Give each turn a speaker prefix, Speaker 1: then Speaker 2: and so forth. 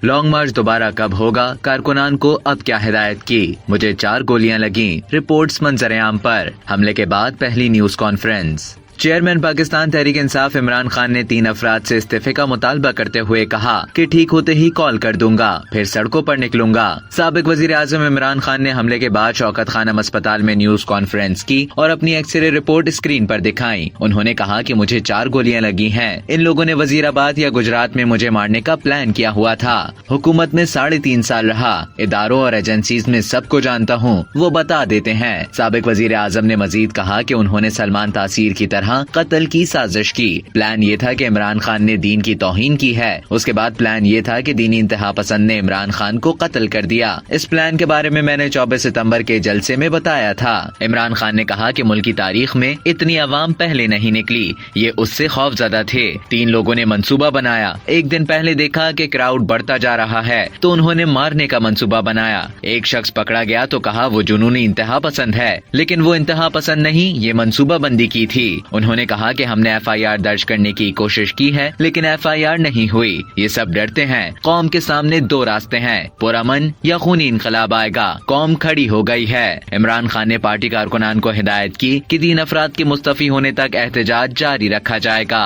Speaker 1: Long march دوبارہ کب ہوگا، کارکنان کو اب کیا ہدایت کی، مجھے 4 گولیاں لگیں، رپورٹس منظر عام پر، حملے کے بعد پہلی news conference. Chairman Pakistan Tehreek Insaf Imran Khan نے 3 افراد سے استعفے کا مطالبہ کرتے ہوئے کہا کہ ٹھیک ہوتے ہی کال کر دوں گا، پھر سڑکوں پر نکلوں گا۔ سابق وزیر اعظم عمران خان نے حملے کے بعد شوکت خانم اسپتال میں نیوز کانفرنس کی اور اپنی ایکس رے رپورٹ اسکرین پر دکھائی۔ انہوں نے کہا کہ مجھے 4 گولیاں لگی ہیں، ان لوگوں نے وزیر آباد یا گجرات میں مجھے مارنے کا پلان کیا ہوا تھا۔ حکومت میں 3.5 سال رہا، اداروں اور ایجنسیز میں سب کو جانتا ہوں، وہ بتا دیتے ہیں۔ سابق وزیر اعظم نے مزید کہا کہ انہوں نے سلمان تاثیر کی طرح قتل کی سازش کی۔ پلان یہ تھا کہ عمران خان نے دین کی توہین کی ہے، اس کے بعد پلان یہ تھا کہ دینی انتہا پسند نے عمران خان کو قتل کر دیا۔ اس پلان کے بارے میں نے 24 ستمبر کے جلسے میں بتایا تھا۔ عمران خان نے کہا کہ ملک کی تاریخ میں اتنی عوام پہلے نہیں نکلی، یہ اس سے خوف زدہ تھے۔ 3 لوگوں نے منصوبہ بنایا، ایک دن پہلے دیکھا کہ کراؤڈ بڑھتا جا رہا ہے تو انہوں نے مارنے کا منصوبہ بنایا۔ ایک شخص پکڑا گیا تو کہا وہ جنونی انتہا پسند ہے، لیکن وہ انتہا پسند نہیں، یہ منصوبہ بندی کی تھی۔ انہوں نے کہا کہ ہم نے FIR درج کرنے کی کوشش کی ہے لیکن FIR نہیں ہوئی۔ یہ سب ڈرتے ہیں، قوم کے سامنے 2 راستے ہیں، پرامن یا خونی انقلاب آئے گا۔ قوم کھڑی ہو گئی ہے۔ عمران خان نے پارٹی کارکنان کو ہدایت کی کہ 3 افراد کے مستعفی ہونے تک احتجاج جاری رکھا جائے گا۔